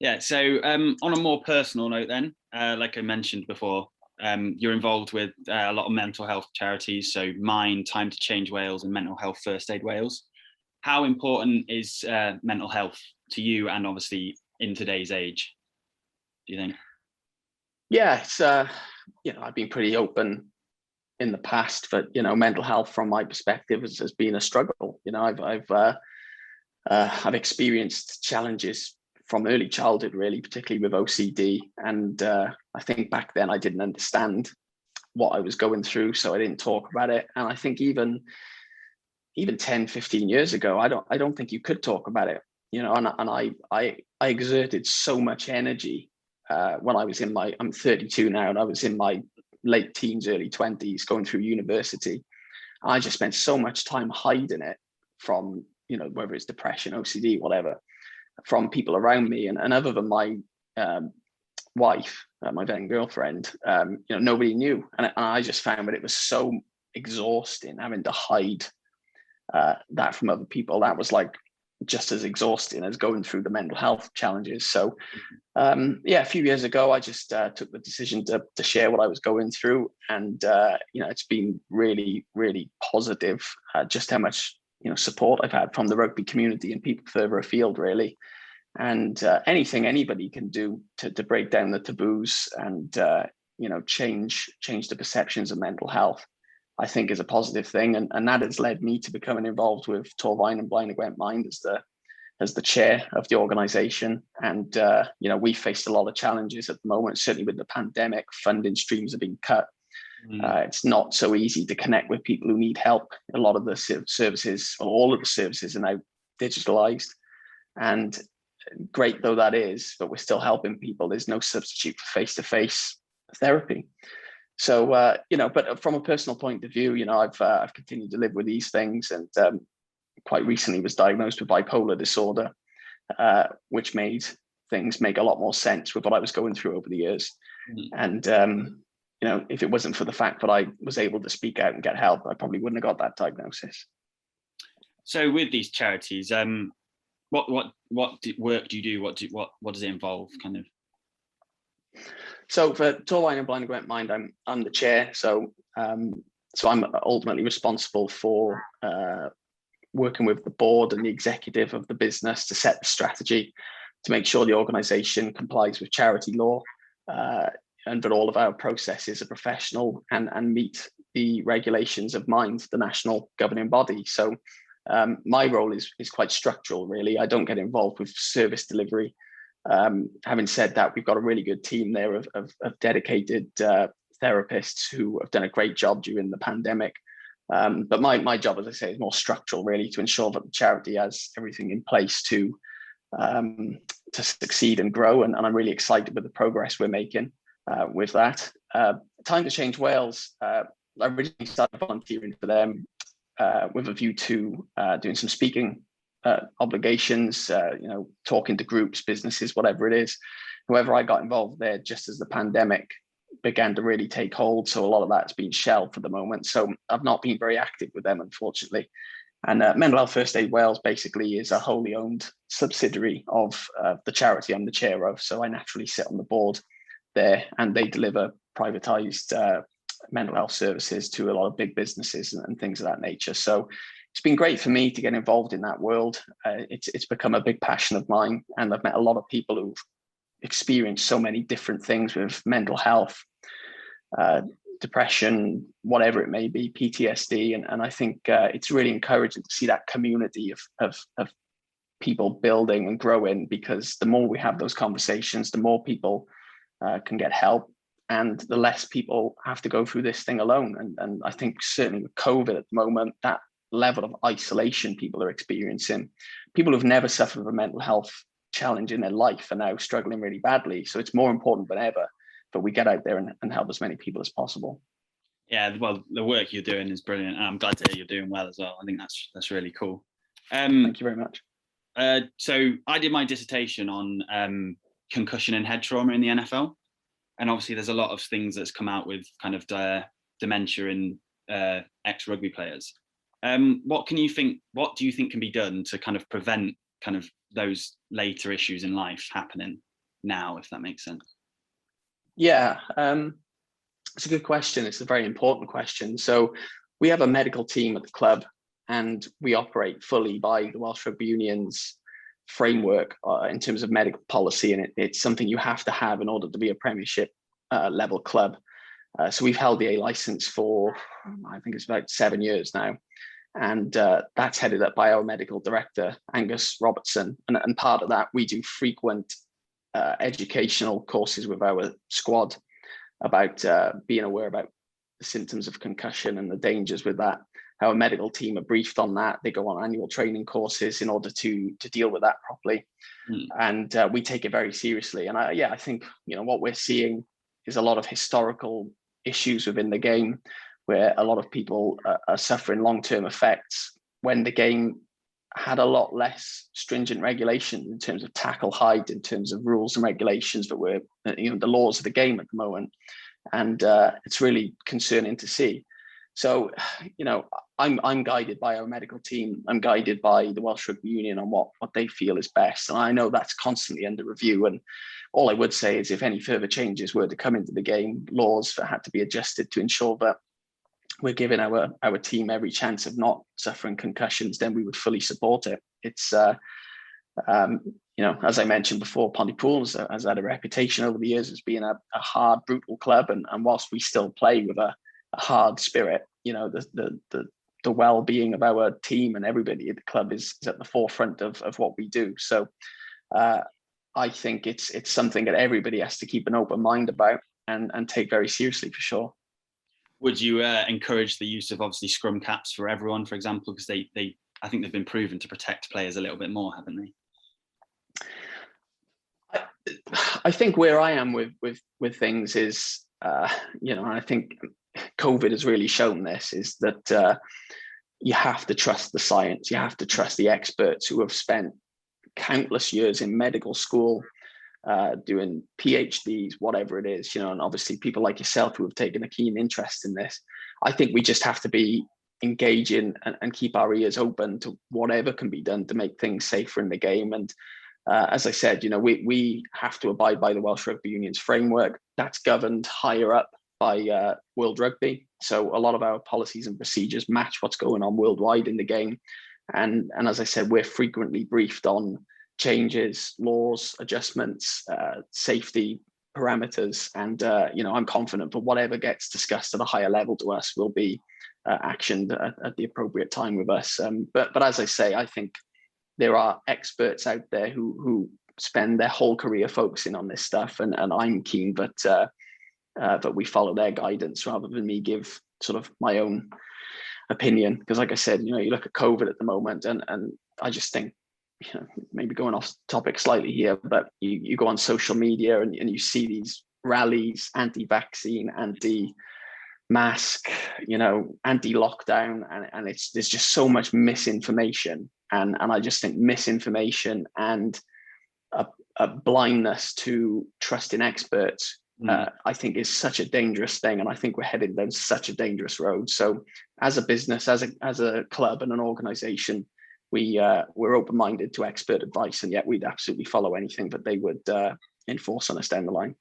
Yeah, so on a more personal note then, like I mentioned before, you're involved with a lot of mental health charities, so Mind, Time to Change Wales and Mental Health First Aid Wales. How important is mental health to you and obviously in today's age, do you think? Yeah, it's I've been pretty open in the past, but mental health from my perspective has been a struggle. I've experienced challenges from early childhood, really, particularly with OCD. And I think back then I didn't understand what I was going through, so I didn't talk about it. And I think even 10, 15 years ago, I don't think you could talk about it, and I exerted so much energy when I was I'm 32 now, and I was in my late teens, early 20s, going through university. I just spent so much time hiding it from, whether it's depression, OCD, whatever, from people around me. And other than my wife, my then girlfriend, nobody knew. And I just found that it was so exhausting having to hide that from other people. That was like just as exhausting as going through the mental health challenges. So a few years ago, I just took the decision to share what I was going through. And it's been really, really positive, just how much support I've had from the rugby community and people further afield, really. And anything anybody can do to break down the taboos and change the perceptions of mental health, I think is a positive thing. And that has led me to becoming involved with Torfaen and Blaenau Gwent Mind as the chair of the organization. And we faced a lot of challenges at the moment. Certainly with the pandemic, funding streams have been cut. It's not so easy to connect with people who need help. A lot of the services, or all of the services, are now digitalized. And great though that is, but we're still helping people. There's no substitute for face-to-face therapy. So but from a personal point of view, I've continued to live with these things, and quite recently was diagnosed with bipolar disorder, which made things make a lot more sense with what I was going through over the years. And if it wasn't for the fact that I was able to speak out and get help, I probably wouldn't have got that diagnosis. So with these charities, what work do you do? What does it involve, kind of? So for Torfaen and Blaenau Gwent Mind, I'm the chair. So I'm ultimately responsible for working with the board and the executive of the business to set the strategy, to make sure the organisation complies with charity law, and that all of our processes are professional and meet the regulations of Mind, the national governing body. So my role is quite structural, really. I don't get involved with service delivery. Having said that, we've got a really good team there of dedicated therapists who have done a great job during the pandemic. But my job, as I say, is more structural, really, to ensure that the charity has everything in place to succeed and grow. And I'm really excited with the progress we're making with that. Time to Change Wales, I originally started volunteering for them with a view to doing some speaking obligations, talking to groups, businesses, whatever it is. However, I got involved there just as the pandemic began to really take hold. So a lot of that's been shelved for the moment. So I've not been very active with them, unfortunately. And Mental Health First Aid Wales basically is a wholly owned subsidiary of the charity I'm the chair of. So I naturally sit on the board there, and they deliver privatized mental health services to a lot of big businesses and things of that nature. So it's been great for me to get involved in that world. It's become a big passion of mine, and I've met a lot of people who've experienced so many different things with mental health, depression, whatever it may be, PTSD, and I think it's really encouraging to see that community of people building and growing, because the more we have those conversations, the more people can get help, and the less people have to go through this thing alone. And I think certainly with COVID at the moment, that level of isolation people are experiencing, people who've never suffered a mental health challenge in their life are now struggling really badly. So it's more important than ever that we get out there and help as many people as possible. Yeah, well, the work you're doing is brilliant, and I'm glad to hear you're doing well as well. I think that's really cool. Thank you very much. So I did my dissertation on concussion and head trauma in the NFL, and obviously there's a lot of things that's come out with kind of dementia in ex-rugby players. What do you think can be done to kind of prevent kind of those later issues in life happening? now, if that makes sense? Yeah, it's a good question. It's a very important question. So we have a medical team at the club, and we operate fully by the Welsh Rugby Union's framework in terms of medical policy, and it's something you have to have in order to be a Premiership level club. So we've held the A license for, I think it's about 7 years now, and that's headed up by our medical director, Angus Robertson. And part of that, we do frequent educational courses with our squad about being aware about the symptoms of concussion and the dangers with that. Our medical team are briefed on that. They go on annual training courses in order to deal with that properly. And we take it very seriously. And I think, what we're seeing is a lot of historical issues within the game where a lot of people are suffering long-term effects when the game had a lot less stringent regulation in terms of tackle height, in terms of rules and regulations that were, the laws of the game at the moment. And it's really concerning to see. So, I'm guided by our medical team. I'm guided by the Welsh Rugby Union on what they feel is best. And I know that's constantly under review. And all I would say is if any further changes were to come into the game, laws that had to be adjusted to ensure that we're giving our team every chance of not suffering concussions, then we would fully support it. It's, as I mentioned before, Pontypool has had a reputation over the years as being a hard, brutal club. And whilst we still play with a hard spirit, the well-being of our team and everybody at the club is at the forefront of what we do. So I think it's something that everybody has to keep an open mind about and take very seriously, for sure. Would you encourage the use of obviously scrum caps for everyone, for example, because they I think they've been proven to protect players a little bit more, haven't they? I think where I am with things is, I think COVID has really shown this, is that you have to trust the science. You have to trust the experts who have spent countless years in medical school, doing PhDs, whatever it is, and obviously people like yourself who have taken a keen interest in this. I think we just have to be engaging and keep our ears open to whatever can be done to make things safer in the game. And as I said, we have to abide by the Welsh Rugby Union's framework. That's governed higher up by World Rugby. So a lot of our policies and procedures match what's going on worldwide in the game. And as I said, we're frequently briefed on changes, laws, adjustments, safety parameters. And, I'm confident that whatever gets discussed at a higher level to us will be actioned at the appropriate time with us. But as I say, I think there are experts out there who spend their whole career focusing on this stuff. And I'm keen that we follow their guidance rather than me give sort of my own opinion. Because like I said, you look at COVID at the moment and I just think, maybe going off topic slightly here, but you go on social media and you see these rallies, anti-vaccine, anti-mask, anti-lockdown, and there's just so much misinformation. And I just think misinformation and a blindness to trusting experts, I think is such a dangerous thing. And I think we're headed down such a dangerous road. So as a business, as a club and an organization, we're open-minded to expert advice, and yet we'd absolutely follow anything that they would enforce on us down the line.